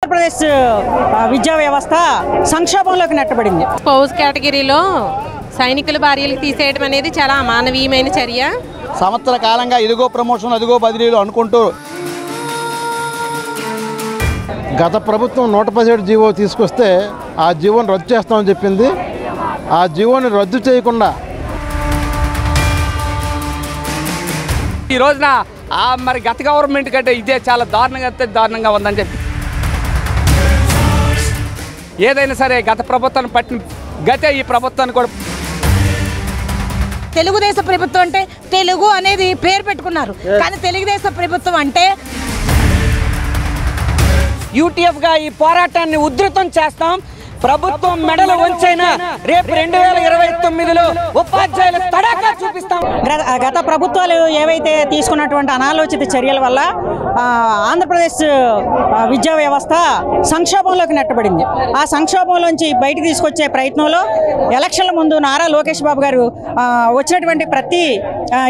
ఆంధ్రప్రదేశ్ విద్యా వ్యవస్థ సంక్షోభంలోకి నెట్టబడింది. స్పౌస్ కేటగిరీలో సైనికుల భార్యలకు తీసేయడం అనేది చాలా అమానవీయమైన చర్య. సంవత్సర కాలంగా ఇదిగో ప్రమోషన్ అదిగో బదిలీలు అనుకుంటూ గత ప్రభుత్వం 117 జీవో తీసుకొస్తే ఆ జీవోని రద్దు చేస్తామని చెప్పింది. ఆ జీవోని రద్దు చేయకుండా ఈ రోజున మరి గత గవర్నమెంట్ కంటే ఇదే చాలా దారుణంగా ఉందని చెప్పి ఏదైనా సరే గత ప్రభుత్వాన్ని పట్టిన గతే ఈ ప్రభుత్వాన్ని కూడా. తెలుగుదేశం ప్రభుత్వం అంటే తెలుగు అనేది పేరు పెట్టుకున్నారు, కానీ తెలుగుదేశం ప్రభుత్వం అంటే యూటీఎఫ్గా ఈ పోరాటాన్ని ఉధృతం చేస్తాం. ప్రభుత్వం మెడలు వంచైనా రేపు 2029లో ఉపాధ్యాయుల తడాకా చూపిస్తాం. గత ప్రభుత్వాలు ఏవైతే తీసుకున్నటువంటి అనాలోచిత చర్యల వల్ల ఆంధ్రప్రదేశ్ విద్యా వ్యవస్థ సంక్షోభంలోకి నెట్టబడింది. ఆ సంక్షోభంలోంచి బయటకు తీసుకొచ్చే ప్రయత్నంలో ఎలక్షన్ల ముందు నారా లోకేష్ బాబు గారు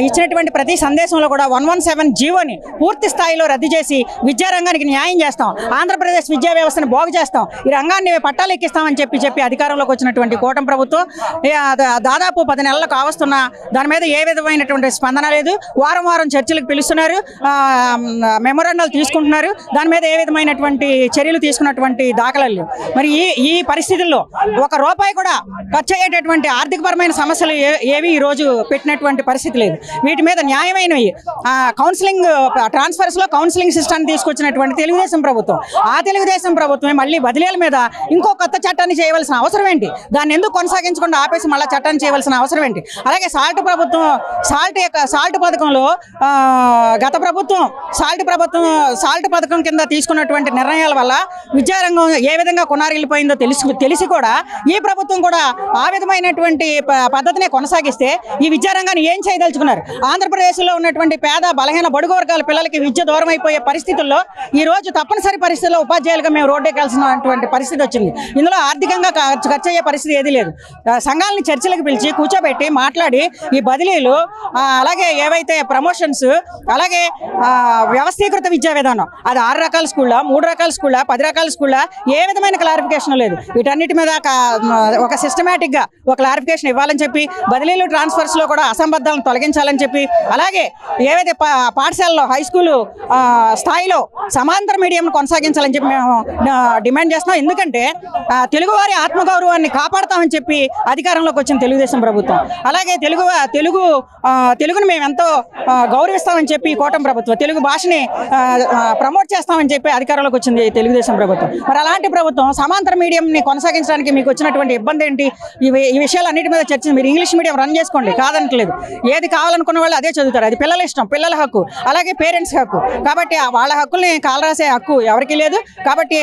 ఇచ్చినటువంటి ప్రతి సందేశంలో కూడా 117 జీవోని పూర్తి స్థాయిలో రద్దు చేసి విద్యారంగానికి న్యాయం చేస్తాం, ఆంధ్రప్రదేశ్ విద్యా వ్యవస్థను బాగు చేస్తాం, ఈ రంగాన్ని పట్టాలు ఎక్కిస్తామని చెప్పి అధికారంలోకి వచ్చినటువంటి కూటమి ప్రభుత్వం దాదాపు 10 నెలలు కావస్తున్నా దాని మీద ఏ విధమైనటువంటి స్పందన లేదు. వారం వారం చర్చలకు పిలుస్తున్నారు, మెమోరాండాలు తీసుకుంటున్నారు, దాని మీద ఏ విధమైనటువంటి చర్యలు తీసుకున్నటువంటి దాఖలాలు. మరి ఈ పరిస్థితుల్లో ₹1 కూడా ఖర్చు అయ్యేటటువంటి ఆర్థికపరమైన సమస్యలు ఏవి ఈ రోజు పెట్టినటువంటి పరిస్థితి లేదు. వీటి మీద న్యాయమైనవి కౌన్సిలింగ్ ట్రాన్స్ఫర్స్లో కౌన్సిలింగ్ సిస్టాన్ని తీసుకొచ్చినటువంటి తెలుగుదేశం ప్రభుత్వం, ఆ తెలుగుదేశం ప్రభుత్వమే మళ్ళీ బదిలీల మీద ఇంకో కొత్త చట్టాన్ని చేయవలసిన అవసరం ఏంటి? దాన్ని ఎందుకు కొనసాగించకుండా ఆపేసి మళ్ళీ చట్టాన్ని చేయవలసిన అవసరం ఏంటి? అలాగే సాల్ట్ పథకంలో గత ప్రభుత్వం సాల్ట్ పథకం కింద తీసుకున్నటువంటి నిర్ణయాల వల్ల విద్యారంగం ఏ విధంగా కొనారిల్లిపోయిందో తెలిసి కూడా ఈ ప్రభుత్వం కూడా ఆ విధమైనటువంటి పద్ధతినే కొనసాగిస్తే ఈ విద్యారంగాన్ని ఏం చేయదలుచుకున్నారు? ఆంధ్రప్రదేశ్లో ఉన్నటువంటి పేద బలహీన బడుగు వర్గాల పిల్లలకి విద్య దూరం అయిపోయే పరిస్థితుల్లో ఈ రోజు తప్పనిసరి పరిస్థితుల్లో ఉపాధ్యాయులుగా మేము రోడ్డెక్కాల్సినటువంటి పరిస్థితి వచ్చింది. ఇందులో ఆర్థికంగా ఖర్చు అయ్యే పరిస్థితి ఏది లేదు. సంఘాలని చర్చలకు పిలిచి కూర్చోబెట్టి మాట్లాడి ఈ బదిలీలు, అలాగే ఏవైతే ప్రమోషన్స్, అలాగే వ్యవస్థీకృత విద్యా విధానం అది 6 రకాల స్కూళ్ళ, 3 రకాల స్కూళ్ళ, 10 రకాల స్కూళ్ళ ఏ విధమైన క్లారిఫికేషన్ లేదు. వీటన్నిటి మీద ఒక సిస్టమేటిక్గా ఒక క్లారిఫికేషన్ ఇవ్వాలని చెప్పి, బదిలీలు ట్రాన్స్ఫర్స్లో కూడా అసంబద్ధాలను తొలగించాలని చెప్పి, అలాగే ఏవైతే పాఠశాలలో హై స్కూలు స్థాయిలో సమాంతర మీడియం కొనసాగించాలని చెప్పి మేము డిమాండ్ చేస్తున్నాం. ఎందుకంటే తెలుగువారి ఆత్మగౌరవాన్ని కాపాడతామని చెప్పి అధికారంలోకి వచ్చిన తెలుగుదేశం ప్రభుత్వం, అలాగే తెలుగును మేము ఎంతో గౌరవిస్తామని చెప్పి కూటమి ప్రభుత్వం, తెలుగు భాషని ప్రమోట్ చేస్తామని చెప్పి అధికారంలోకి వచ్చింది తెలుగుదేశం ప్రభుత్వం. మరి అలాంటి ప్రభుత్వం సమాంతర మీడియంని కొనసాగించడానికి మీకు వచ్చినటువంటి ఇబ్బంది ఏంటి? ఈ విషయాలన్నిటి మీద చర్చ. మీరు ఇంగ్లీష్ మీడియం రన్ చేసుకోండి, కాదనట్లేదు. ఏది కావాలనుకున్న వాళ్ళు అదే చదువుతారు, అది పిల్లల ఇష్టం, పిల్లల హక్కు, అలాగే పేరెంట్స్ హక్కు. కాబట్టి వాళ్ళ హక్కుల్ని కాలరాసే హక్కు ఎవరికి లేదు. కాబట్టి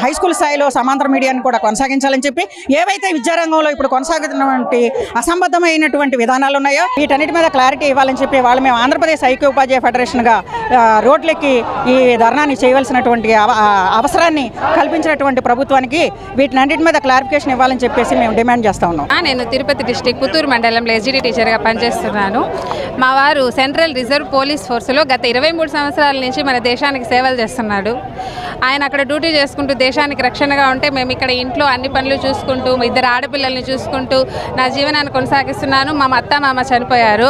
హై స్కూల్ స్థాయిలో సమాంతర మీడియాన్ని కూడా కొనసాగించాలని చెప్పి, ఏవైతే విద్యారంగంలో ఇప్పుడు కొనసాగుతున్నటువంటి అసంబద్ధమైనటువంటి విధానాలు ఉన్నాయో వీటన్నిటి మీద క్లారిటీ ఇవ్వాలని చెప్పి వాళ్ళు మేము ఆంధ్రప్రదేశ్ ఐక్య ఉపాధ్యాయ ఫెడరేషన్గా రోడ్లెక్కి ఈ ధర్నాన్ని చేయవలసినటువంటి అవసరాన్ని కల్పించినటువంటి ప్రభుత్వానికి వీటినన్నిటి మీద క్లారిఫికేషన్ ఇవ్వాలని చెప్పేసి మేము డిమాండ్ చేస్తా ఉన్నాం. నేను తిరుపతి డిస్ట్రిక్ట్ పుత్తూరు మండలంలో ఎస్జిడి టీచర్గా పనిచేస్తున్నాను. మా వారు సెంట్రల్ రిజర్వ్ పోలీస్ ఫోర్స్లో గత 23 సంవత్సరాల నుంచి మన దేశానికి సేవలు చేస్తున్నాడు. ఆయన అక్కడ డ్యూటీ చేసుకుంటూ దేశానికి రక్షణగా ఉంటే మేము ఇక్కడ ఇంట్లో అన్ని పనులు చూసుకుంటూ 2 ఆడపిల్లల్ని చూసుకుంటూ నా జీవనాన్ని కొనసాగిస్తున్నాను. మా అత్త మామ చనిపోయారు,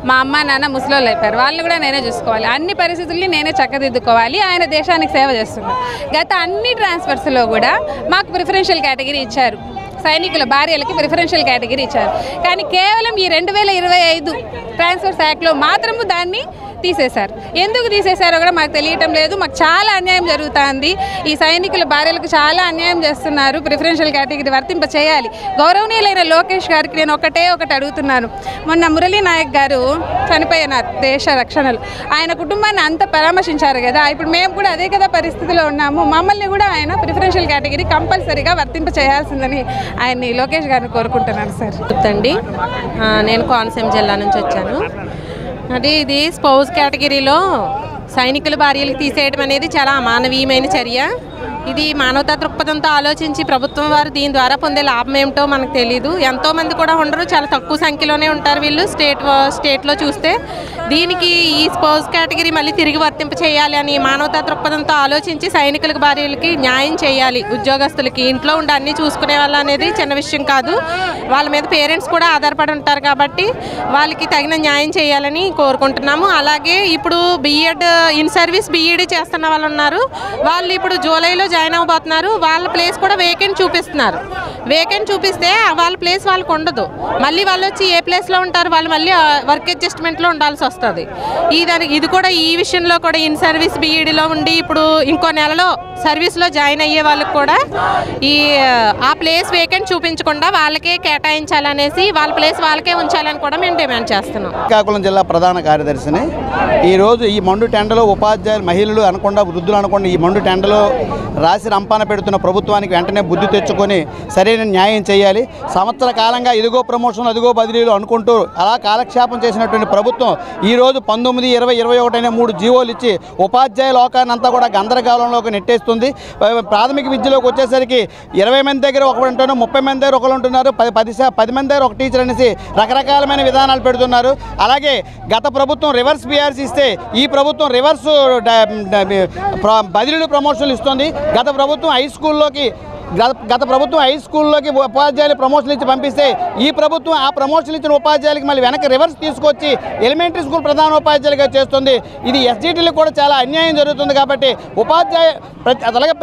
మా అమ్మ నాన్న ముసలోళ్ళు అయిపోయారు, వాళ్ళని కూడా నేనే చూసుకోవాలి, అన్ని పరిస్థితుల్ని నేనే చక్కదిద్దుకోవాలి. ఆయన దేశానికి సేవ చేస్తున్నారు. గత అన్ని ట్రాన్స్ఫర్స్లో కూడా మాకు ప్రిఫరెన్షియల్ కేటగిరీ ఇచ్చారు, సైనికుల భార్యలకి ప్రిఫరెన్షియల్ కేటగిరీ ఇచ్చారు. కానీ కేవలం ఈ 2025 ట్రాన్స్ఫర్స్ యాక్ట్లో మాత్రము దాన్ని తీసేశారు. ఎందుకు తీసేశారో కూడా మాకు తెలియటం లేదు. మాకు చాలా అన్యాయం జరుగుతుంది. ఈ సైనికుల భార్యలకు చాలా అన్యాయం చేస్తున్నారు. ప్రిఫరెన్షియల్ కేటగిరీ వర్తింప చేయాలి. గౌరవనీయులైన లోకేష్ గారికి నేను ఒకటే అడుగుతున్నాను. మొన్న మురళీ నాయక్ గారు చనిపోయినారు దేశ రక్షణలు, ఆయన కుటుంబాన్ని అంత పరామర్శించారు కదా. ఇప్పుడు మేము కూడా అదే కదా పరిస్థితిలో ఉన్నాము. మమ్మల్ని కూడా ఆయన ప్రిఫరెన్షియల్ కేటగిరీ కంపల్సరీగా వర్తింప చేయాల్సిందని ఆయన్ని లోకేష్ గారిని కోరుకుంటున్నాను. సార్ చెప్తండి. నేను కోనసీమ జిల్లా నుంచి వచ్చాను. అంటే ఇది స్పౌస్ కేటగిరీలో సైనికుల భార్యలకు తీసేయడం అనేది చాలా అమానవీయమైన చర్య. ఇది మానవతా దృక్పథంతో ఆలోచించి ప్రభుత్వం వారు దీని ద్వారా పొందే లాభం ఏమిటో మనకు తెలీదు. ఎంతోమంది కూడా ఉండరు, చాలా తక్కువ సంఖ్యలోనే ఉంటారు వీళ్ళు స్టేట్లో చూస్తే. దీనికి ఈ స్పోర్ట్స్ కేటగిరీ మళ్ళీ తిరిగి వర్తింప చేయాలి అని మానవతా దృక్పథంతో ఆలోచించి సైనికులకు భార్యలకి న్యాయం చేయాలి. ఉద్యోగస్తులకి ఇంట్లో ఉండి అన్నీ చూసుకునే వాళ్ళు అనేది చిన్న విషయం కాదు. వాళ్ళ మీద పేరెంట్స్ కూడా ఆధారపడి ఉంటారు కాబట్టి వాళ్ళకి తగిన న్యాయం చేయాలని కోరుకుంటున్నాము. అలాగే ఇప్పుడు బీఎడ్ ఇన్ సర్వీస్ బీఈడీ చేస్తున్న వాళ్ళు ఉన్నారు. వాళ్ళు ఇప్పుడు జూలైలో జాయిన్ అవ్వబోతున్నారు. వాళ్ళ ప్లేస్ కూడా వేకెంట్ చూపిస్తున్నారు. వేకెంట్ చూపిస్తే వాళ్ళ ప్లేస్ వాళ్ళకు ఉండదు. మళ్ళీ వాళ్ళు వచ్చి ఏ ప్లేస్లో ఉంటారు, వాళ్ళు మళ్ళీ వర్క్ అడ్జస్ట్మెంట్లో ఉండాల్సి వస్తుంది. ఇది కూడా ఈ విషయంలో కూడా ఇన్ సర్వీస్ బీఈడీలో ఉండి ఇప్పుడు ఇంకో నెలలో సర్వీస్లో జాయిన్ అయ్యే వాళ్ళకి కూడా ఆ ప్లేస్ వేకెంట్ చూపించకుండా వాళ్ళకే కేటాయించాలనేసి వాళ్ళ ప్లేస్ వాళ్ళకే ఉంచాలని కూడా మేము డిమాండ్ చేస్తున్నాం. శ్రీకాకుళం జిల్లా ప్రధాన కార్యదర్శిని. ఈరోజు ఈ మండు టెండలో ఉపాధ్యాయులు మహిళలు అనకుండా వృద్ధులు అనకుండా ఈ మండు టెండలో రాసి రంపాన పెడుతున్న ప్రభుత్వానికి వెంటనే బుద్ధి తెచ్చుకొని సరైన న్యాయం చేయాలి. సంవత్సర కాలంగా ఇదిగో ప్రమోషన్ అదిగో బదిలీలు అనుకుంటూ అలా కాలక్షేపం చేసినటువంటి ప్రభుత్వం ఈరోజు 19, 20, 21 అనే 3 జీవోలు ఇచ్చి ఉపాధ్యాయ లోకాన్ని అంతా కూడా గందరగోళంలోకి నెట్టేస్తుంది. ప్రాథమిక విద్యలోకి వచ్చేసరికి 20 మంది దగ్గర ఒకరు ఉంటున్నారు, 30 మంది దగ్గర ఒకరు ఉంటున్నారు, 10 మంది దగ్గర ఒక టీచర్ అనేసి రకరకాలమైన విధానాలు పెడుతున్నారు. అలాగే గత ప్రభుత్వం రివర్స్ బీఆర్సీ ఇస్తే ఈ ప్రభుత్వం రివర్స్ బదిలీలు ప్రమోషన్లు ఇస్తుంది. గత ప్రభుత్వం హై స్కూల్లోకి ఉపాధ్యాయులు ప్రమోషన్లు ఇచ్చి పంపిస్తే ఈ ప్రభుత్వం ఆ ప్రమోషన్లు ఇచ్చిన ఉపాధ్యాయులకి మళ్ళీ వెనక్కి రివర్స్ తీసుకొచ్చి ఎలిమెంటరీ స్కూల్ ప్రధానోపాధ్యాయులుగా చేస్తుంది. ఇది ఎస్జిటీలకు కూడా చాలా అన్యాయం జరుగుతుంది. కాబట్టి అలాగే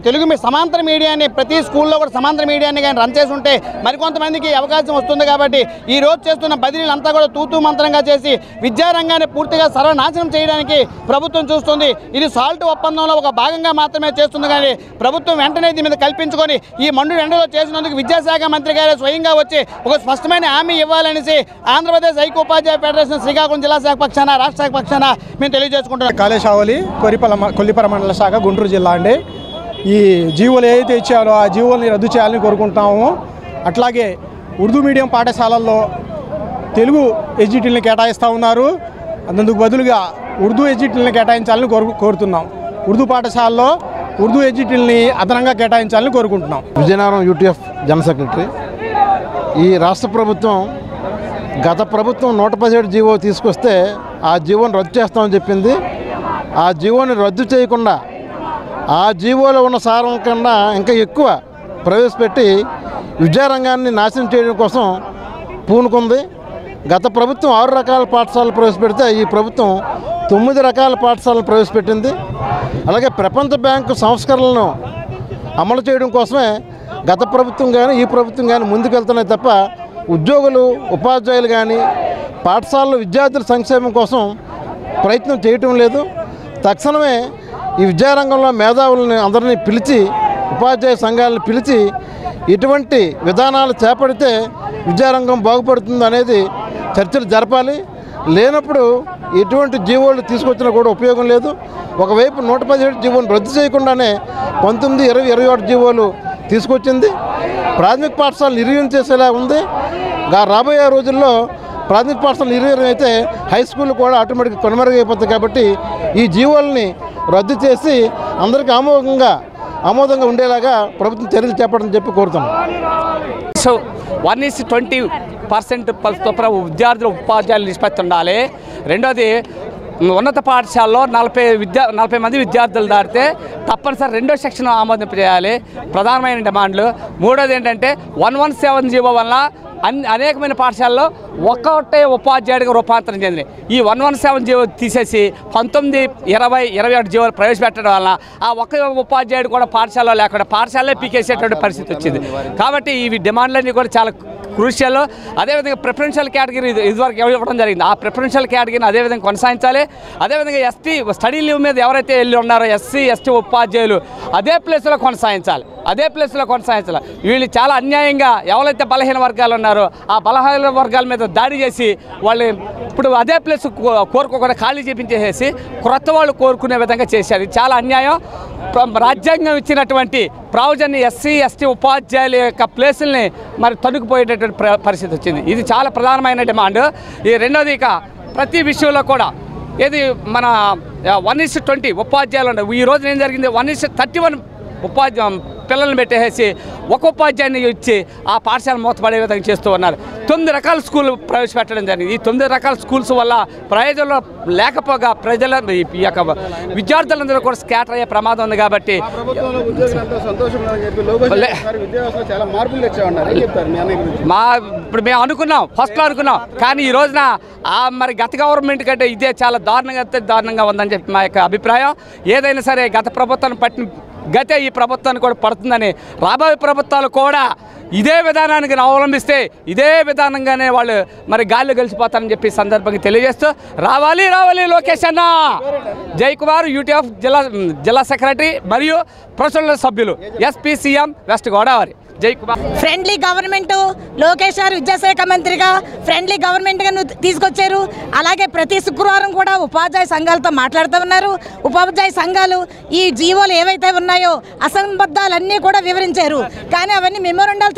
తెలుగు సమాంతర మీడియాని ప్రతి స్కూల్లో కూడా సమాంతర మీడియాని కానీ రన్ చేసి ఉంటే మరికొంతమందికి అవకాశం వస్తుంది. కాబట్టి ఈ రోజు చేస్తున్న బదిలీలు అంతా కూడా తూతూ మంత్రంగా చేసి విద్యారంగాన్ని పూర్తిగా సర్వనాశనం చేయడానికి ప్రభుత్వం చూస్తుంది. ఇది సాల్ట్ ఒప్పందంలో ఒక భాగంగా మాత్రమే చేస్తుంది. కానీ ప్రభుత్వం వెంటనే దీని మీద కల్పించుకొని ఈ మండు ఎండలో చేసినందుకు విద్యాశాఖ మంత్రి గారే స్వయంగా వచ్చి ఒక స్పష్టమైన హామీ ఇవ్వాలనేసి ఆంధ్రప్రదేశ్ ఐక్యోపాధ్యాయ ఫెడరేషన్ శ్రీకాకుళం జిల్లా శాఖ పక్షాన రాష్ట్ర శాఖ పక్షాన మేము తెలియజేసుకుంటున్నాం. కాళేశావళి కొల్లిపర మండల శాఖ గుంటూరు జిల్లా అండి. ఈ జీవోలు ఏదైతే ఇచ్చారో ఆ జీవోల్ని రద్దు చేయాలని కోరుకుంటున్నాము. అట్లాగే ఉర్దూ మీడియం పాఠశాలల్లో తెలుగు ఎస్జిటీలను కేటాయిస్తూ ఉన్నారు. అందుకు బదులుగా ఉర్దూ ఎస్జిటీలను కేటాయించాలని కోరుతున్నాం. ఉర్దూ పాఠశాలలో ఉర్దూ ఎస్జిటీలని అదనంగా కేటాయించాలని కోరుకుంటున్నాం. Vizianagaram UTF general secretary. ఈ రాష్ట్ర ప్రభుత్వం గత ప్రభుత్వం 117 జీవో తీసుకొస్తే ఆ జీవోని రద్దు చేస్తామని చెప్పింది. ఆ జీవోని రద్దు చేయకుండా ఆ జీవోలో ఉన్న సారం కన్నా ఇంకా ఎక్కువ ప్రవేశపెట్టి విద్యారంగాన్ని నాశనం చేయడం కోసం పూనుకుంది. గత ప్రభుత్వం 6 రకాల పాఠశాలలు ప్రవేశపెడితే ఈ ప్రభుత్వం 9 రకాల పాఠశాలను ప్రవేశపెట్టింది. అలాగే ప్రపంచ బ్యాంకు సంస్కరణలను అమలు చేయడం కోసమే గత ప్రభుత్వం కానీ ఈ ప్రభుత్వం కానీ ముందుకెళ్తున్నాయి తప్ప ఉద్యోగులు ఉపాధ్యాయులు కానీ పాఠశాలలో విద్యార్థుల సంక్షేమం కోసం ప్రయత్నం చేయటం లేదు. తక్షణమే ఈ విద్యారంగంలో మేధావులని అందరినీ పిలిచి ఉపాధ్యాయ సంఘాలను పిలిచి ఇటువంటి విధానాలు చేపడితే విద్యారంగం బాగుపడుతుంది అనేది చర్చలు జరపాలి. లేనప్పుడు ఎటువంటి జీవోలు తీసుకొచ్చినా కూడా ఉపయోగం లేదు. ఒకవైపు 117 జీవోలు రద్దు చేయకుండానే 19, 20, 21 జీవోలు తీసుకొచ్చింది. ప్రాథమిక పాఠశాలను నిర్వీర్యం చేసేలా ఉంది. రాబోయే రోజుల్లో ప్రాథమిక పాఠశాల నిర్వీర్యం అయితే హై స్కూల్ కూడా ఆటోమేటిక్గా కొనమరుగైపోతుంది. కాబట్టి ఈ జీవోల్ని రద్దు చేసి అందరికీ ఆమోదంగా ఉండేలాగా ప్రభుత్వం చర్యలు చేపట్టని చెప్పి కోరుతున్నాం. సో 1:20% విద్యార్థులు ఉపాధ్యాయులు నిష్పత్తి ఉండాలి. రెండోది ఉన్నత పాఠశాలలో 40 మంది విద్యార్థులు దాటితే తప్పనిసరి 2వ సెక్షన్ ఆమోదింపజేయాలి. ప్రధానమైన డిమాండ్లు. మూడోది ఏంటంటే 117 జీవో వల్ల అనేకమైన పాఠశాలలో ఒక్కటే ఉపాధ్యాయుడిగా రూపాంతరం చెందినాయి. ఈ 117 జీవో తీసేసి 19, 20, 21 జీవోలు ప్రవేశపెట్టడం వల్ల ఆ ఒక్క ఉపాధ్యాయుడు కూడా పాఠశాలలో లేకుండా పాఠశాలే పీకేసేటువంటి పరిస్థితి వచ్చింది. కాబట్టి ఇవి డిమాండ్లన్నీ కూడా చాలా క్రూషియల్. అదేవిధంగా ప్రిఫరెన్షియల్ కేటగిరీ ఇదివరకు ఇవ్వడం జరిగింది. ఆ ప్రిఫరెన్షియల్ కేటగిరీని అదేవిధంగా కొనసాగించాలి. అదేవిధంగా ఎస్టీ స్టడీ లీవ్ మీద ఎవరైతే వెళ్ళి ఉన్నారో ఎస్సీ, ఎస్టీ ఉపాధ్యాయులు అదే ప్లేస్లో కొనసాగించాలి. వీళ్ళు చాలా అన్యాయంగా ఎవరైతే బలహీన వర్గాలు ఉన్నారో ఆ బలహీన వర్గాల మీద దాడి చేసి వాళ్ళు ఇప్పుడు అదే ప్లేస్ కోరుకోకుండా ఖాళీ చేపించేసేసి క్రొత్త వాళ్ళు కోరుకునే విధంగా చేశారు. ఇది చాలా అన్యాయం. రాజ్యాంగం ఇచ్చినటువంటి ప్రావిజన్ ఎస్సీ, ఎస్టీ ఉపాధ్యాయుల యొక్క ప్లేసుల్ని మరి తొలగిపోయేటటువంటి పరిస్థితి వచ్చింది. ఇది చాలా ప్రధానమైన డిమాండ్. ఈ రెండోది ఇక ప్రతి విషయంలో కూడా ఏది మన 1:20 ఉపాధ్యాయులు ఉన్నాయి. ఈ రోజున ఏం జరిగింది 1:31 పిల్లల్ని పెట్టేసి ఒక ఉపాధ్యాయుని ఇచ్చి ఆ పాఠశాల మూతపడే విధంగా చేస్తూ ఉన్నారు. 9 రకాల స్కూల్ ప్రవేశపెట్టడం జరిగింది. ఈ 9 రకాల స్కూల్స్ వల్ల ప్రయోజనం లేకపోగా ప్రజల ఈ యొక్క విద్యార్థులందరూ కూడా స్కాటర్ అయ్యే ప్రమాదం ఉంది. కాబట్టి ఇప్పుడు మేము అనుకున్నాం, ఫస్ట్లో అనుకున్నాం, కానీ ఈ రోజున మరి గత గవర్నమెంట్ కంటే ఇదే చాలా దారుణంగా ఉందని చెప్పి మా యొక్క అభిప్రాయం. ఏదైనా సరే గత ప్రభుత్వాన్ని పట్టిన గతే ఈ ప్రభుత్వాన్ని కూడా పడుతుందని, రాబోయే ప్రభుత్వాలు కూడా ఇదే విధానానికి అవలంబిస్తే ఇదే విధానంగానే వాళ్ళు మరి గాల్లో గెలిచిపోతారని చెప్పి సందర్భంగా తెలియజేస్తూ రావాలి లోకేష్ అన్న. జయకుమార్ యూటీఎఫ్ జిల్లా సెక్రటరీ మరియు ప్రొఫెషనల్ సభ్యులు SPCM west Godavari. Friendly government Lokesh గారు విద్యాశాఖ మంత్రిగా ఫ్రెండ్లీ గవర్నమెంట్గా తీసుకొచ్చారు. అలాగే ప్రతి శుక్రవారం కూడా ఉపాధ్యాయ సంఘాలతో మాట్లాడుతూ ఉన్నారు. ఉపాధ్యాయ సంఘాలు ఈ జీవోలు ఏవైతే ఉన్నాయో అసంబద్ధాలన్నీ కూడా వివరించారు. కానీ అవన్నీ మెమోరండాలు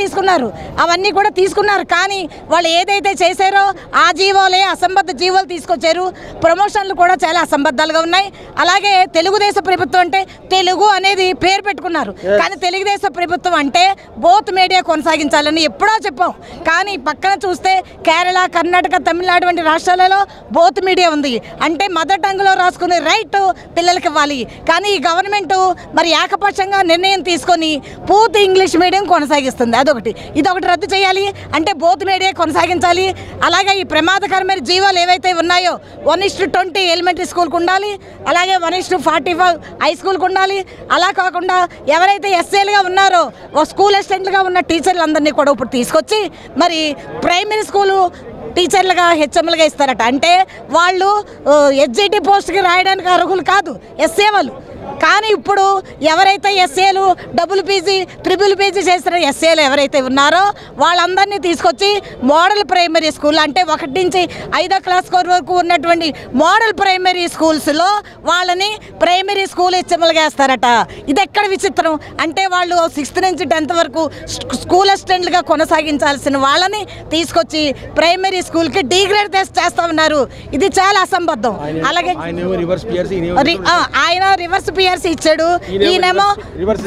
అవన్నీ కూడా తీసుకున్నారు. కానీ వాళ్ళు ఏదైతే చేశారో ఆ జీవోలే అసంబద్ధ జీవోలు తీసుకొచ్చారు. ప్రమోషన్లు కూడా చాలా అసంబద్ధాలుగా ఉన్నాయి. అలాగే తెలుగుదేశం ప్రభుత్వం అంటే తెలుగు అనేది పేరు పెట్టుకున్నారు. కానీ తెలుగుదేశం ప్రభుత్వం అంటే బోత్ మీడియా కొనసాగించాలని ఎప్పుడో చెప్పాం. కానీ పక్కన చూస్తే కేరళ, కర్ణాటక, తమిళనాడు వంటి రాష్ట్రాలలో బోత్ మీడియా ఉంది. అంటే మదర్ టంగ్లో రాసుకునే రైట్ పిల్లలకి ఇవ్వాలి. కానీ ఈ గవర్నమెంట్ మరి ఏకపక్షంగా నిర్ణయం తీసుకొని పూర్తి ఇంగ్లీష్ మీడియం కొనసాగిస్తుంది. అదొకటి. ఇదొకటి రద్దు చేయాలి. అంటే బోత్ మీడియా కొనసాగించాలి. అలాగే ఈ ప్రమాదకరమైన జీవాలు ఏవైతే ఉన్నాయో 1:20 ఎలిమెంటరీ స్కూల్కి ఉండాలి. అలాగే 1:45 హై స్కూల్కి ఉండాలి. అలా కాకుండా ఎవరైతే ఎస్ఏలుగా ఉన్నారో స్కూల్ అసిస్టెంట్లుగా ఉన్న టీచర్లందరినీ కూడా ఇప్పుడు తీసుకొచ్చి మరి ప్రైమరీ స్కూలు టీచర్లుగా హెచ్ఎంలుగా ఇస్తారట. అంటే వాళ్ళు SGT పోస్ట్కి రాయడానికి అర్హులు కాదు ఎస్ఏ వాళ్ళు. కానీ ఇప్పుడు ఎవరైతే ఎస్ఏలు డబుల్ పీజీ, ట్రిపుల్ పీజీ చేసిన ఎస్ఏలు ఎవరైతే ఉన్నారో వాళ్ళందరినీ తీసుకొచ్చి మోడల్ ప్రైమరీ స్కూల్ అంటే 1 నుంచి 5వ క్లాస్ వరకు ఉన్నటువంటి మోడల్ ప్రైమరీ స్కూల్స్లో వాళ్ళని ప్రైమరీ స్కూల్ హెచ్ఎంలుగా వేస్తారట. ఇది ఎక్కడ విచిత్రం అంటే వాళ్ళు 6th నుంచి 10th వరకు స్కూల్ అసిస్టెంట్లుగా కొనసాగించాల్సిన వాళ్ళని తీసుకొచ్చి ప్రైమరీ స్కూల్కి డిగ్రేడ్ చేస్తా ఉన్నారు. ఇది చాలా అసంబద్ధం. అలాగే ఆయన రివర్స్ పిఆర్సీ ఇచ్చాడు. ఈయనేమో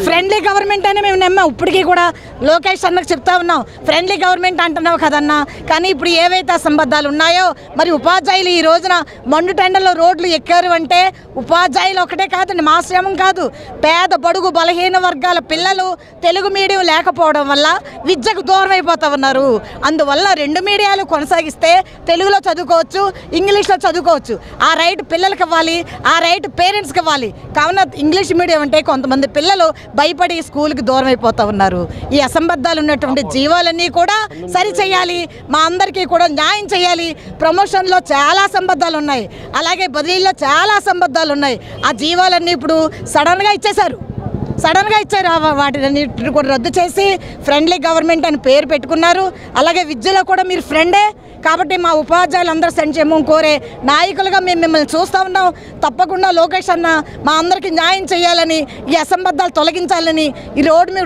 ఫ్రెండ్లీ గవర్నమెంట్ అని మేము నమ్మాం. ఇప్పటికీ కూడా లోకేష్ అన్నకు చెప్తా ఉన్నాం, ఫ్రెండ్లీ గవర్నమెంట్ అంటున్నావు కదన్నా. కానీ ఇప్పుడు ఏవైతే అసంబద్ధాలు ఉన్నాయో మరి ఉపాధ్యాయులు ఈ రోజున మండు టెండలో రోడ్లు ఎక్కారు అంటే ఉపాధ్యాయులు ఒకటే కాదండి, మా శ్రమం కాదు. పేద బడుగు బలహీన వర్గాల పిల్లలు తెలుగు మీడియం లేకపోవడం వల్ల విద్యకు దూరం అయిపోతూ ఉన్నారు. అందువల్ల 2 మీడియాలు కొనసాగిస్తే తెలుగులో చదువుకోవచ్చు, ఇంగ్లీష్లో చదువుకోవచ్చు. ఆ రైట్ పిల్లలకి ఇవ్వాలి, ఆ రైట్ పేరెంట్స్కి ఇవ్వాలి. కావున ఇంగ్లీష్ మీడియం అంటే కొంతమంది పిల్లలు భయపడి స్కూల్కి దూరం అయిపోతూ ఉన్నారు. ఈ అసంబద్ధాలు ఉన్నటువంటి జీవాలన్నీ కూడా సరి చేయాలి. మా అందరికీ కూడా న్యాయం చేయాలి. ప్రమోషన్లో చాలా అసంబద్ధాలు ఉన్నాయి. అలాగే బదిలీలో చాలా అసంబద్ధాలు ఉన్నాయి. ఆ జీవాలన్నీ ఇప్పుడు సడన్గా ఇచ్చారు. వాటిని కూడా రద్దు చేసి ఫ్రెండ్లీ గవర్నమెంట్ అని పేరు పెట్టుకున్నారు. అలాగే విద్యలో కూడా మీరు ఫ్రెండే కాబట్టి మా ఉపాధ్యాయులందరూ సంక్షేమం కోరే నాయకులుగా మేము మిమ్మల్ని చూస్తూ ఉన్నాం. తప్పకుండా లోకేష్ అన్న మా అందరికీ న్యాయం చేయాలని, ఈ అసంబద్ధాలు తొలగించాలని, ఈ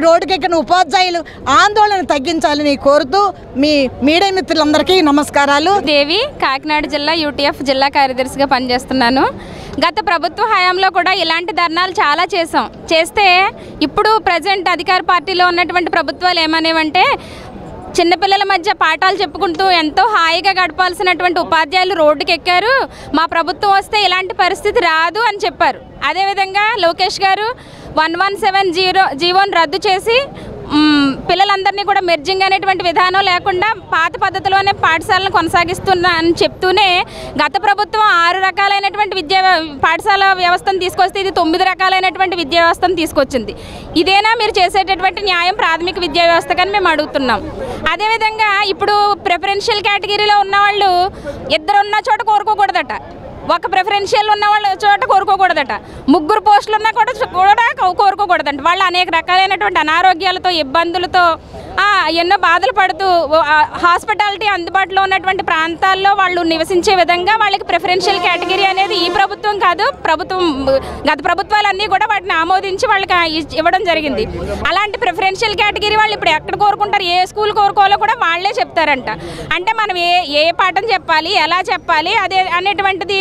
రోడ్డుకెక్కిన ఉపాధ్యాయులు ఆందోళన తగ్గించాలని కోరుతూ మీ మీడియా మిత్రులందరికీ నమస్కారాలు. దేవి, కాకినాడ జిల్లా UTF జిల్లా కార్యదర్శిగా పనిచేస్తున్నాను. గత ప్రభుత్వ హయాంలో కూడా ఇలాంటి ధర్నాలు చాలా చేస్తే ఇప్పుడు ప్రజెంట్ అధికార పార్టీలో ఉన్నటువంటి ప్రభుత్వాలు ఏమనేవంటే చిన్నపిల్లల మధ్య పాఠాలు చెప్పుకుంటూ ఎంతో హాయిగా గడపాల్సినటువంటి ఉపాధ్యాయులు రోడ్డుకి ఎక్కారు, మా ప్రభుత్వం వస్తే ఇలాంటి పరిస్థితి రాదు అని చెప్పారు. అదేవిధంగా లోకేష్ గారు 1170 జీవోను రద్దు చేసి పిల్లలందరినీ కూడా మెర్జింగ్ అనేటువంటి విధానం లేకుండా పాత పద్ధతిలోనే పాఠశాలను కొనసాగిస్తున్నా అని చెప్తూనే గత ప్రభుత్వం 6 రకాలైనటువంటి పాఠశాల వ్యవస్థను తీసుకొస్తే ఇది 9 రకాలైనటువంటి విద్యా వ్యవస్థను తీసుకొచ్చింది. ఇదేనా మీరు చేసేటటువంటి న్యాయం ప్రాథమిక విద్యా వ్యవస్థ కానీ మేము అడుగుతున్నాం. అదేవిధంగా ఇప్పుడు ప్రిఫరెన్షియల్ కేటగిరీలో ఉన్నవాళ్ళు 2 ఉన్న చోట కోరుకోకూడదట, ఒక ప్రిఫరెన్షియల్ ఉన్న వాళ్ళ చోట కోరుకోకూడదట, 3 పోస్టులు ఉన్నా కూడా కోరుకోకూడదంట. వాళ్ళు అనేక రకాలైనటువంటి అనారోగ్యాలతో ఇబ్బందులతో ఎన్నో బాధలు పడుతూ హాస్పిటాలిటీ అందుబాటులో ఉన్నటువంటి ప్రాంతాల్లో వాళ్ళు నివసించే విధంగా వాళ్ళకి ప్రిఫరెన్షియల్ కేటగిరీ అనేది ఈ ప్రభుత్వం కాదు, గత ప్రభుత్వాలన్నీ కూడా వాటిని ఆమోదించి వాళ్ళకి ఇవ్వడం జరిగింది. అలాంటి ప్రిఫరెన్షియల్ కేటగిరీ వాళ్ళు ఇప్పుడు ఎక్కడ కోరుకుంటారు, ఏ స్కూల్ కోరుకోవాలో కూడా వాళ్ళే చెప్తారంట. అంటే మనం ఏ పాఠం చెప్పాలి, ఎలా చెప్పాలి అదే అనేటువంటిది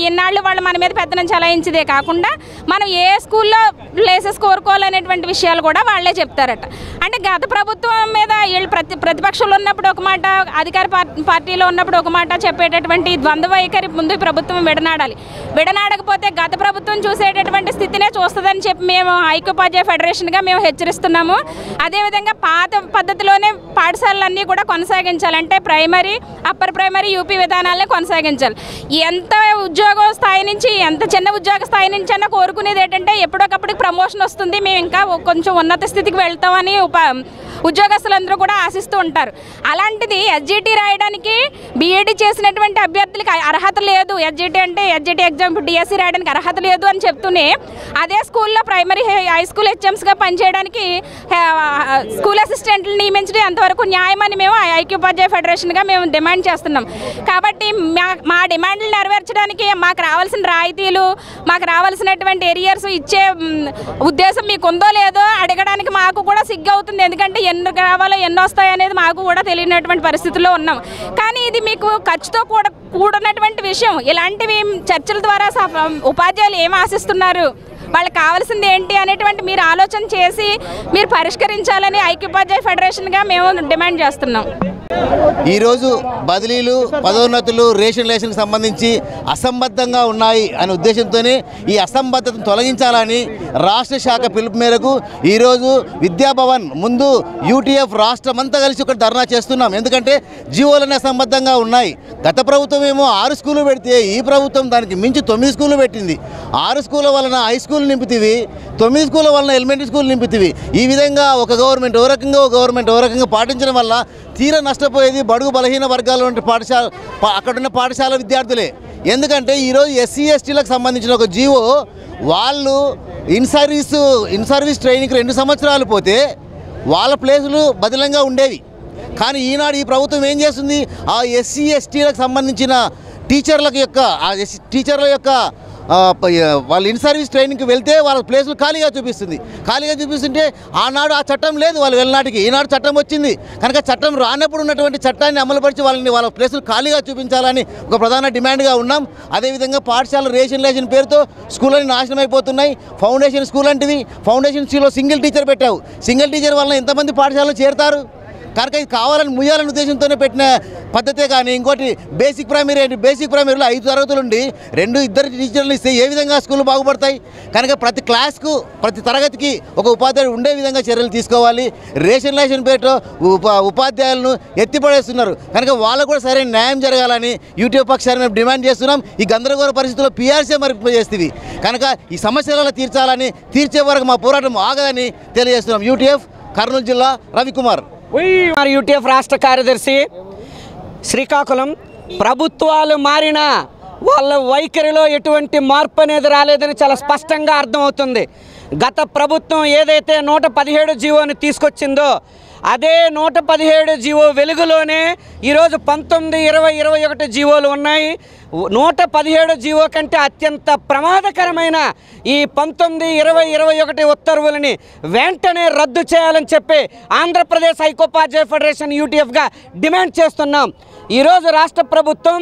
ఇన్నాళ్ళు వాళ్ళు మన మీద పెత్తనం చలాయించదే కాకుండా మనం ఏ స్కూల్లో ప్లేసెస్ కోరుకోవాలనేటువంటి విషయాలు కూడా వాళ్ళే చెప్తారట. అంటే గత ప్రభుత్వం మీద వీళ్ళు ప్రతిపక్షంలో ఉన్నప్పుడు ఒక మాట, అధికార పార్టీలో ఉన్నప్పుడు ఒక మాట చెప్పేటటువంటి ద్వంద్వ వైఖరి ముందు ప్రభుత్వం విడనాడకపోతే గత ప్రభుత్వం చూసేటటువంటి స్థితినే చూస్తుందని చెప్పి మేము ఐక్యోపాధ్యాయ ఫెడరేషన్గా మేము హెచ్చరిస్తున్నాము. అదేవిధంగా పాత పద్ధతిలోనే పాఠశాలలన్నీ కూడా కొనసాగించాలంటే ప్రైమరీ, అప్పర్ ప్రైమరీ యూపీ విధానాలనే కొనసాగించాలి. ఎంత ఉద్యోగ స్థాయి నుంచి, ఎంత చిన్న ఉద్యోగ స్థాయి నుంచి అన్నా కోరుకునేది ఏంటంటే ఎప్పటికప్పటికి ప్రమోషన్ వస్తుంది, మేము ఇంకా కొంచెం ఉన్నత స్థితికి వెళ్తామని ఉద్యోగస్తులందరూ కూడా ఆశిస్తూ ఉంటారు. అలాంటిది ఎస్జిటి రాయడానికి బీఈడి చేసినటువంటి అభ్యర్థులకి అర్హత లేదు, ఎస్జిటి అంటే ఎస్జిటి ఎగ్జామ్ డిఎస్సి రాయడానికి అర్హత లేదు అని చెప్తూనే అదే స్కూల్లో ప్రైమరీ హై స్కూల్ హెచ్ఎంస్గా పనిచేయడానికి స్కూల్ అసిస్టెంట్లు నియమించడం ఎంతవరకు న్యాయమని మేము ఐక్యోపాధ్యాయ ఫెడరేషన్గా మేము డిమాండ్ చేస్తున్నాం. కాబట్టి మా డిమాండ్లు నెరవేర్చడానికి మాకు రావాల్సిన రాయితీలు, మాకు రావాల్సినటువంటి ఎరియర్స్ ఇచ్చే ఉద్దేశం మీకు ఉందో లేదో అడగడానికి మాకు కూడా సిగ్గు అవుతుంది. ఎందుకంటే ఎన్ని రావాలో ఎన్ని వస్తాయి అనేది మాకు కూడా తెలియనటువంటి పరిస్థితుల్లో ఉన్నాం. కానీ ఇది మీకు ఖర్చుతో కూడినటువంటి విషయం. ఇలాంటివి చర్చల ద్వారా ఉపాధ్యాయులు ఏం ఆశిస్తున్నారు, వాళ్ళకి కావాల్సింది ఏంటి అనేటువంటి మీరు ఆలోచన చేసి మీరు పరిష్కరించాలని ఐక్యోపాధ్యాయ ఫెడరేషన్గా మేము డిమాండ్ చేస్తున్నాం. ఈరోజు బదిలీలు, పదోన్నతులు, రేషన్కి సంబంధించి అసంబద్ధంగా ఉన్నాయి అనే ఉద్దేశంతోనే ఈ అసంబద్ధతను తొలగించాలని రాష్ట్ర శాఖ పిలుపు మేరకు ఈరోజు విద్యాభవన్ ముందు యూటీఎఫ్ రాష్ట్రమంతా కలిసి ఒక ధర్నా చేస్తున్నాం. ఎందుకంటే జీవోలనే అసంబద్ధంగా ఉన్నాయి. గత ప్రభుత్వం ఏమో 6 స్కూళ్ళు పెడితే ఈ ప్రభుత్వం దానికి మించి 9 స్కూళ్ళు పెట్టింది. 6 స్కూళ్ళ వలన హై స్కూల్ నింపుతీవి, 9 స్కూళ్ళ వలన ఎలిమెంటరీ స్కూల్ నింపుతీవి. ఈ విధంగా ఒక గవర్నమెంట్ ఓ రకంగా పాటించడం వల్ల తీరా నష్టపోయేది బడుగు బలహీన వర్గాల వంటి అక్కడున్న పాఠశాల విద్యార్థులే. ఎందుకంటే ఈరోజు ఎస్సీ ఎస్టీలకు సంబంధించిన ఒక జీవో వాళ్ళు ఇన్ సర్వీస్ ట్రైనింగ్కి 2 సంవత్సరాలు పోతే వాళ్ళ ప్లేసులు బదిలంగా ఉండేవి. కానీ ఈనాడు ఈ ప్రభుత్వం ఏం చేస్తుంది, ఆ ఎస్సీ ఎస్టీలకు సంబంధించిన టీచర్ల యొక్క వాళ్ళు ఇన్ సర్వీస్ ట్రైనింగ్కి వెళ్తే వాళ్ళ ప్లేసులు ఖాళీగా చూపిస్తుంటే ఆనాడు ఆ చట్టం లేదు వాళ్ళు వెళ్ళనాటికి. ఈనాడు చట్టం వచ్చింది కనుక చట్టం రానప్పుడు ఉన్నటువంటి చట్టాన్ని అమలుపరిచి వాళ్ళ ప్లేసులు ఖాళీగా చూపించాలని ఒక ప్రధాన డిమాండ్గా ఉన్నాం. అదేవిధంగా పాఠశాల రేషన్ పేరుతో స్కూళ్ళని నాశనం అయిపోతున్నాయి. ఫౌండేషన్ స్కూల్ అంటివి, ఫౌండేషన్ స్కూల్లో సింగిల్ టీచర్ పెట్టావు. సింగిల్ టీచర్ వలన ఎంతమంది పాఠశాలలో చేరుతారు? కనుక ఇది కావాలని ముయ్యాలనే ఉద్దేశంతోనే పెట్టిన పద్ధతే. కానీ ఇంకోటి బేసిక్ ప్రైమరీలో 5 తరగతులు ఉండి 2-2 టీచర్లు ఇస్తే ఏ విధంగా స్కూళ్ళు బాగుపడతాయి? కనుక ప్రతి క్లాస్కు, ప్రతి తరగతికి ఒక ఉపాధ్యాయుడు ఉండే విధంగా చర్యలు తీసుకోవాలి. రేషన్ పేరుతో ఉపాధ్యాయులను ఎత్తిపడేస్తున్నారు కనుక వాళ్ళకు కూడా సరైన న్యాయం జరగాలని యూటీఎఫ్ పక్షాన్ని మేము డిమాండ్ చేస్తున్నాం. ఈ గందరగోళ పరిస్థితుల్లో పీఆర్సీ మరిపింపజేస్తుంది కనుక ఈ సమస్యలను తీర్చే వరకు మా పోరాటం ఆగదని తెలియజేస్తున్నాం. యూటీఎఫ్ కర్నూలు జిల్లా రవికుమార్. యూటీఎఫ్ రాష్ట్ర కార్యదర్శి శ్రీకాకుళం. ప్రభుత్వాలు మారినా వాళ్ళ వైఖరిలో ఎటువంటి మార్పు అనేది రాలేదని చాలా స్పష్టంగా అర్థమవుతుంది. గత ప్రభుత్వం ఏదైతే 117 జీవోని తీసుకొచ్చిందో అదే 117 జీవో వెలుగులోనే ఈరోజు 19, 20, 21 జీవోలు ఉన్నాయి. 117 జీవో కంటే అత్యంత ప్రమాదకరమైన ఈ 19, 20, 21 ఉత్తర్వులని వెంటనే రద్దు చేయాలని చెప్పి ఆంధ్రప్రదేశ్ ఐక్యోపాధ్యాయ ఫెడరేషన్ యూటీఎఫ్గా డిమాండ్ చేస్తున్నాం. ఈరోజు రాష్ట్ర ప్రభుత్వం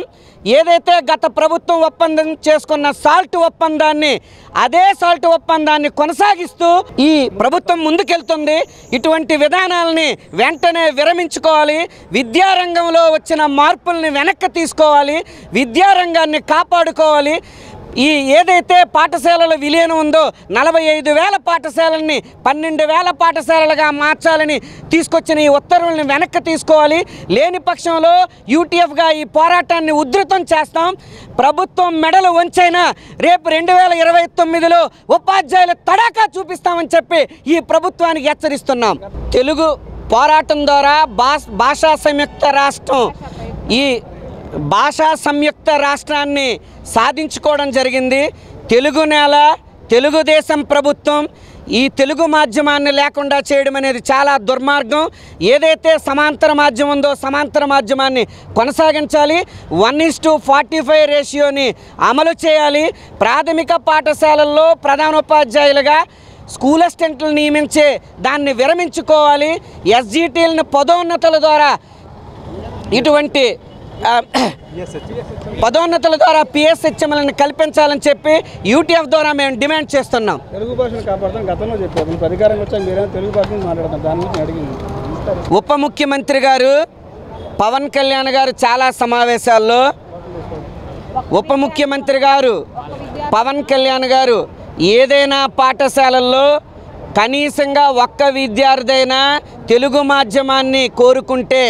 ఏదైతే గత ప్రభుత్వం ఒప్పందం చేసుకున్న సాల్ట్ ఒప్పందాన్ని, అదే సాల్ట్ ఒప్పందాన్ని కొనసాగిస్తూ ఈ ప్రభుత్వం ముందుకెళ్తుంది. ఇటువంటి విధానాలని వెంటనే విరమించుకోవాలి. విద్యారంగంలో వచ్చిన మార్పుల్ని వెనక్కి తీసుకోవాలి. విద్యారంగాన్ని కాపాడుకోవాలి. ఈ ఏదైతే పాఠశాలల విలీనం ఉందో 45,000 పాఠశాలల్ని 12,000 పాఠశాలలుగా మార్చాలని తీసుకొచ్చిన ఈ ఉత్తర్వులను వెనక్కి తీసుకోవాలి. లేని పక్షంలో యూటీఎఫ్గా ఈ పోరాటాన్ని ఉధృతం చేస్తాం. ప్రభుత్వం మెడలు వంచైనా రేపు 2029లో ఉపాధ్యాయుల తడాకా చూపిస్తామని చెప్పి ఈ ప్రభుత్వానికి హెచ్చరిస్తున్నాం. తెలుగు పోరాటం ద్వారా భాషా సంయుక్త రాష్ట్రం, ఈ భాషా సంయుక్త రాష్ట్రాన్ని సాధించుకోవడం జరిగింది. తెలుగు నేల, తెలుగుదేశం ప్రభుత్వం ఈ తెలుగు మాధ్యమాన్ని లేకుండా చేయడం అనేది చాలా దుర్మార్గం. ఏదైతే సమాంతర మాధ్యమం ఉందో సమాంతర మాధ్యమాన్ని కొనసాగించాలి. 1:45 రేషియోని అమలు చేయాలి. ప్రాథమిక పాఠశాలల్లో ప్రధానోపాధ్యాయులుగా స్కూల్ అసిస్టెంట్లు నియమించే దాన్ని విరమించుకోవాలి. ఎస్జిటిలను పదోన్నతుల ద్వారా ఇటువంటి పదోన్నతుల ద్వారా పిఎస్హెచ్ఎంలను కల్పించాలని చెప్పి యూటీఎఫ్ ద్వారా మేము డిమాండ్ చేస్తున్నాం. తెలుగు భాషను కాపాడుతాం గతంలో చెప్పారు, అధికారంగా వచ్చాక మీరేమో తెలుగు భాషను మాట్లాడతాం, దాని గురించి అడిగింది. ఉప ముఖ్యమంత్రి గారు పవన్ కళ్యాణ్ గారు చాలా సమావేశాల్లో ఉప ముఖ్యమంత్రి గారు పవన్ కళ్యాణ్ గారు ఏదైనా పాఠశాలల్లో కనీసంగా ఒక్క విద్యార్థి అయినా తెలుగు మాధ్యమాన్ని కోరుకుంటే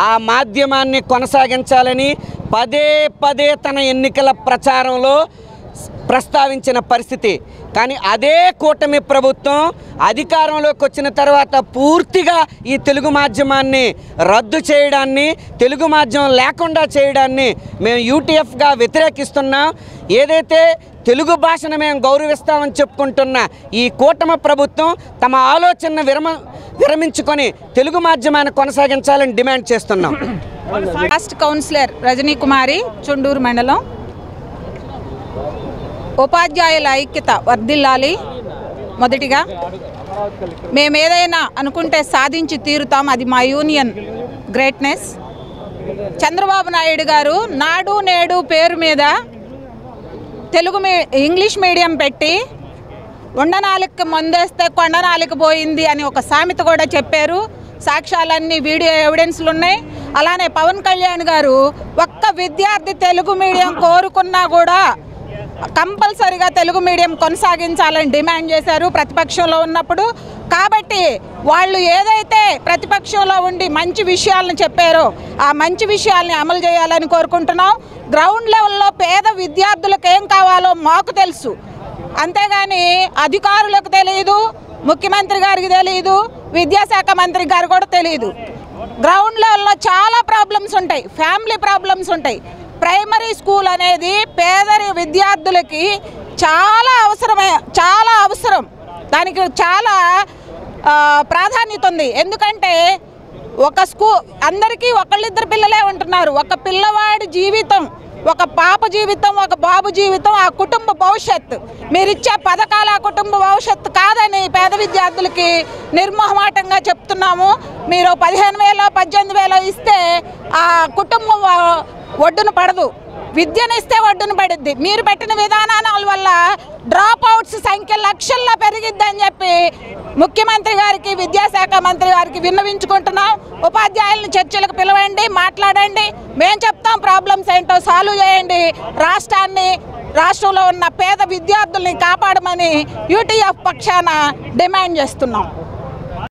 ఆ మాధ్యమాన్ని కొనసాగించాలని పదే పదే తన ఎన్నికల ప్రచారంలో ప్రస్తావించిన పరిస్థితి. కానీ అదే కూటమి ప్రభుత్వం అధికారంలోకి వచ్చిన తర్వాత పూర్తిగా ఈ తెలుగు మాధ్యమాన్ని రద్దు చేయడాన్ని, తెలుగు మాధ్యమం లేకుండా చేయడాన్ని మేము యూటీఎఫ్గా వ్యతిరేకిస్తున్నాం. ఏదైతే తెలుగు భాషను మేము గౌరవిస్తామని చెప్పుకుంటున్న ఈ కూటమి ప్రభుత్వం తమ ఆలోచనను విరమించుకొని తెలుగు మాధ్యమాన్ని కొనసాగించాలని డిమాండ్ చేస్తున్నాం. ఫస్ట్ కౌన్సిలర్ రజనీ కుమారి, చుండూరు మండలం. ఉపాధ్యాయుల ఐక్యత వర్ధిల్లాలి. మొదటిగా మేము ఏదైనా అనుకుంటే సాధించి తీరుతాం, అది మా యూనియన్ గ్రేట్నెస్. చంద్రబాబు నాయుడు గారు నాడు నేడు పేరు మీద ఇంగ్లీష్ మీడియం పెట్టి ఉండనాలికి మందేస్తే కొండనాలికి పోయింది అని ఒక సామెత కూడా చెప్పారు. సాక్ష్యాలన్నీ వీడియో ఎవిడెన్స్లు ఉన్నాయి. అలానే పవన్ కళ్యాణ్ గారు ఒక్క విద్యార్థి తెలుగు మీడియం కోరుకున్నా కూడా కంపల్సరీగా తెలుగు మీడియం కొనసాగించాలని డిమాండ్ చేశారు ప్రతిపక్షంలో ఉన్నప్పుడు. కాబట్టి వాళ్ళు ఏదైతే ప్రతిపక్షంలో ఉండి మంచి విషయాలను చెప్పారో ఆ మంచి విషయాల్ని అమలు చేయాలని కోరుకుంటున్నాం. గ్రౌండ్ లెవెల్లో పేద విద్యార్థులకు ఏం కావాలో మాకు తెలుసు, అంతేగాని అధికారులకు తెలియదు, ముఖ్యమంత్రి గారికి తెలియదు, విద్యాశాఖ మంత్రి గారు కూడా తెలియదు. గ్రౌండ్ లెవెల్లో చాలా ప్రాబ్లమ్స్ ఉంటాయి, ఫ్యామిలీ ప్రాబ్లమ్స్ ఉంటాయి. ప్రైమరీ స్కూల్ అనేది పేదరి విద్యార్థులకి చాలా అవసరం, దానికి చాలా ప్రాధాన్యత ఉంది. ఎందుకంటే ఒక అందరికీ ఒకళ్ళిద్దరు పిల్లలే ఉంటున్నారు. ఒక పిల్లవాడి జీవితం, ఒక పాప జీవితం, ఒక బాబు జీవితం, ఆ కుటుంబ భవిష్యత్తు. మీరిచ్చే పథకాలు ఆ కుటుంబ భవిష్యత్తు కాదని పేద విద్యార్థులకి నిర్మోహమాటంగా చెప్తున్నాము. మీరు 15,000 18,000 ఇస్తే ఆ కుటుంబం ఒడ్డున పడదు, విద్యనిస్తే ఒడ్డున పడుద్ది. మీరు పెట్టిన విధానాల వల్ల డ్రాప్ అవుట్స్ సంఖ్య లక్షల్లో పెరిగిద్దని చెప్పి ముఖ్యమంత్రి గారికి, విద్యాశాఖ మంత్రి గారికి విన్నవించుకుంటున్నాం. ఉపాధ్యాయులను చర్చలకు పిలవండి, మాట్లాడండి, మేము చెప్తాం ప్రాబ్లమ్స్ ఏంటో సాల్వ్ చేయండి. రాష్ట్రంలో ఉన్న పేద విద్యార్థుల్ని కాపాడమని యూటీఎఫ్ పక్షాన డిమాండ్ చేస్తున్నాం.